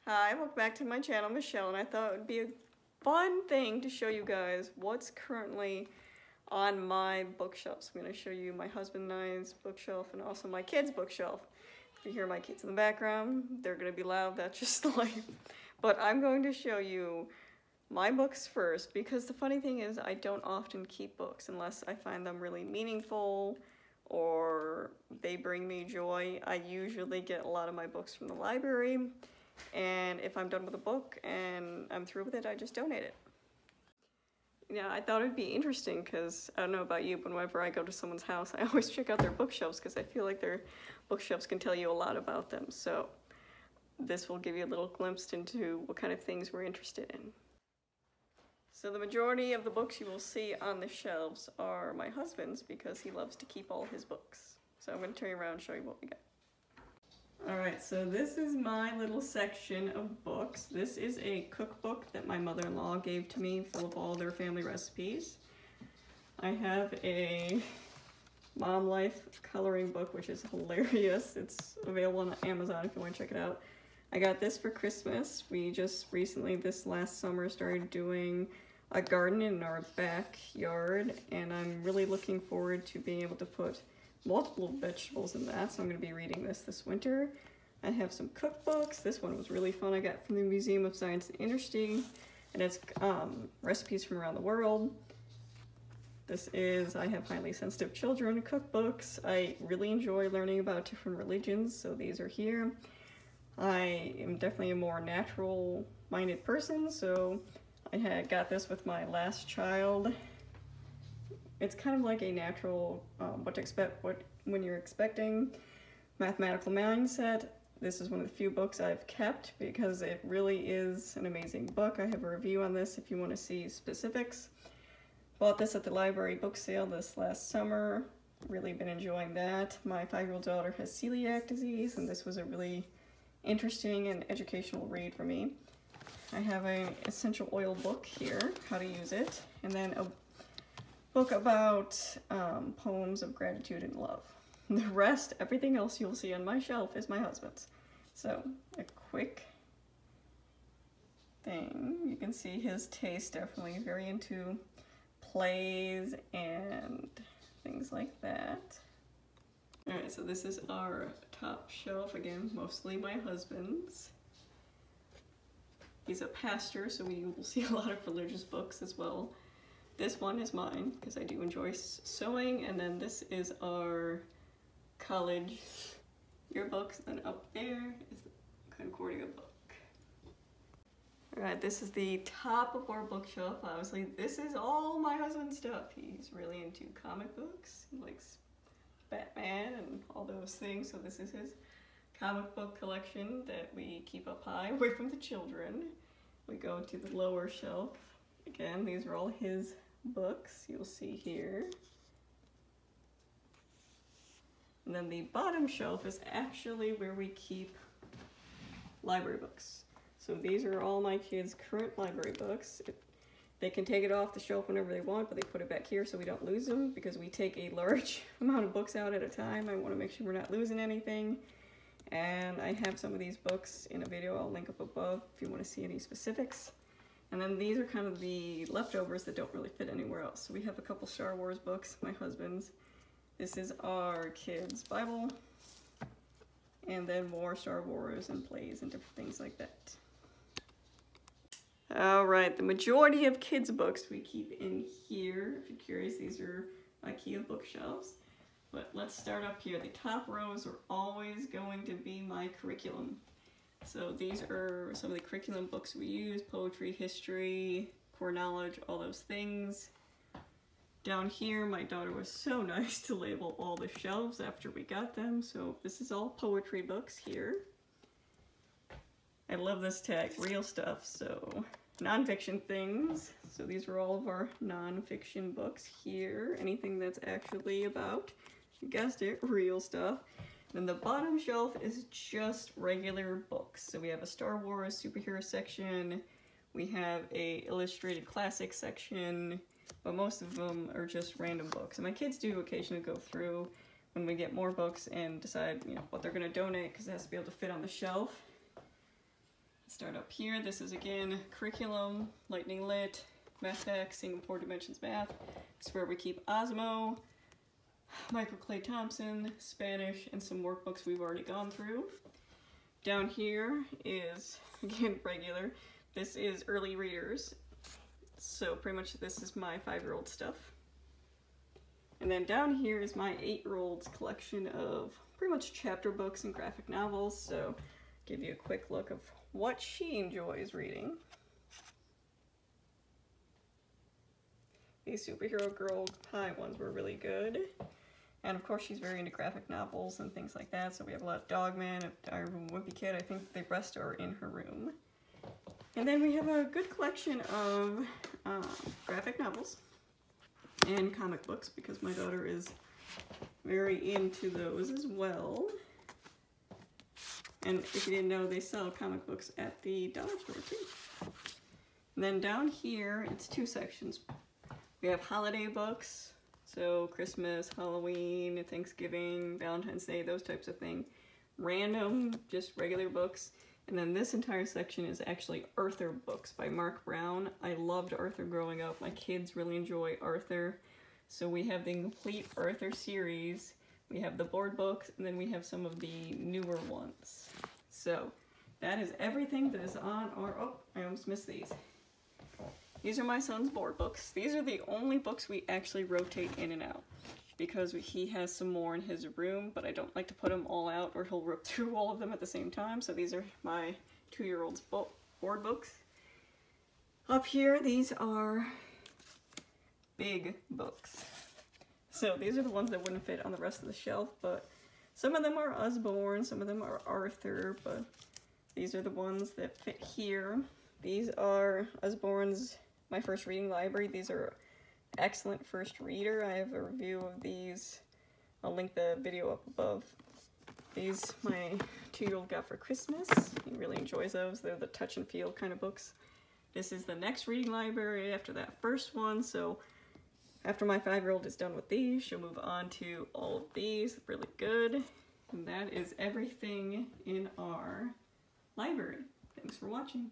Hi, welcome back to my channel, Michelle, and I thought it would be a fun thing to show you guys what's currently on my bookshelves. I'm going to show you my husband and I's bookshelf and also my kids' bookshelf. If you hear my kids in the background, they're going to be loud, that's just life. But I'm going to show you my books first because the funny thing is I don't often keep books unless I find them really meaningful or they bring me joy. I usually get a lot of my books from the library. And if I'm done with a book and I'm through with it, I just donate it. Yeah, I thought it'd be interesting because I don't know about you, but whenever I go to someone's house, I always check out their bookshelves because I feel like their bookshelves can tell you a lot about them. So this will give you a little glimpse into what kind of things we're interested in. So the majority of the books you will see on the shelves are my husband's because he loves to keep all his books. So I'm going to turn you around and show you what we got. Alright, so this is my little section of books. This is a cookbook that my mother-in-law gave to me full of all their family recipes. I have a Mom Life coloring book, which is hilarious. It's available on Amazon if you want to check it out. I got this for Christmas. We just recently, this last summer, started doing a garden in our backyard, and I'm really looking forward to being able to put multiple vegetables in that, so I'm going to be reading this winter. I have some cookbooks. This one was really fun. I got from the Museum of Science and Industry, and it's recipes from around the world. This is I Have Highly Sensitive Children cookbooks. I really enjoy learning about different religions, so these are here. I am definitely a more natural-minded person, so I had got this with my last child. It's kind of like a natural, what to expect when you're expecting mathematical mindset. This is one of the few books I've kept because it really is an amazing book. I have a review on this if you want to see specifics. Bought this at the library book sale this last summer. Really been enjoying that. My 5-year-old daughter has celiac disease, and this was a really interesting and educational read for me. I have an essential oil book here, how to use it, and then a book about poems of gratitude and love. The rest, everything else you'll see on my shelf is my husband's. So, a quick thing. You can see his taste definitely very into plays and things like that. Alright, so this is our top shelf, again, mostly my husband's. He's a pastor, so we will see a lot of religious books as well. This one is mine because I do enjoy sewing, and then this is our college yearbooks, and then up there is the Concordia book. Alright, this is the top of our bookshelf. Obviously, this is all my husband's stuff. He's really into comic books. He likes Batman and all those things, so this is his comic book collection that we keep up high away from the children. We go to the lower shelf. Again, these are all his books you'll see here. And then the bottom shelf is actually where we keep library books. So these are all my kids' current library books. They can take it off the shelf whenever they want, but they put it back here so we don't lose them because we take a large amount of books out at a time. I want to make sure we're not losing anything. And I have some of these books in a video I'll link up above if you want to see any specifics. And then these are kind of the leftovers that don't really fit anywhere else. So we have a couple Star Wars books, my husband's. This is our kids' Bible. And then more Star Wars and plays and different things like that. Alright, the majority of kids' books we keep in here. If you're curious, these are IKEA bookshelves. But let's start up here. The top rows are always going to be my curriculum. So these are some of the curriculum books we use: poetry, history, core knowledge, all those things. Down here, my daughter was so nice to label all the shelves after we got them. So this is all poetry books here. I love this tag, real stuff, so nonfiction things. So these are all of our nonfiction books here. Anything that's actually about, you guessed it, real stuff. Then the bottom shelf is just regular books. So we have a Star Wars superhero section, we have a illustrated classic section, but most of them are just random books. And my kids do occasionally go through when we get more books and decide, what they're going to donate because it has to be able to fit on the shelf. Start up here. This is again curriculum, Lightning Lit, Math X, Singapore Dimensions Math. It's where we keep Osmo, Michael Clay Thompson, Spanish, and some workbooks we've already gone through. Down here is, again, regular. This is early readers. So pretty much this is my 5-year-old stuff. And then down here is my 8-year-old's collection of pretty much chapter books and graphic novels. So give you a quick look of what she enjoys reading. These Superhero Girl Pie ones were really good. And of course she's very into graphic novels and things like that. So we have a lot of Dogman, a Diary of a Wimpy Kid. I think the rest are in her room. And then we have a good collection of graphic novels and comic books because my daughter is very into those as well. And if you didn't know, they sell comic books at the dollar store too. And then down here, it's 2 sections. We have holiday books, so Christmas, Halloween, Thanksgiving, Valentine's Day, those types of things. Random, just regular books. And then this entire section is actually Arthur books by Mark Brown. I loved Arthur growing up. My kids really enjoy Arthur. So we have the complete Arthur series. We have the board books, and then we have some of the newer ones. So that is everything that is on our, oh, I almost missed these. These are my son's board books. These are the only books we actually rotate in and out because he has some more in his room, but I don't like to put them all out or he'll rip through all of them at the same time. So these are my 2-year-old's board books. Up here, these are big books. So these are the ones that wouldn't fit on the rest of the shelf, but some of them are Usborne, some of them are Arthur, but these are the ones that fit here. These are Usborne's My First Reading Library. These are excellent first reader. I have a review of these. I'll link the video up above. These my 2-year-old got for Christmas. He really enjoys those. They're the touch and feel kind of books. This is the next reading library after that first one, so after my 5-year-old is done with these, she'll move on to all of these. Really good. And that is everything in our library. Thanks for watching.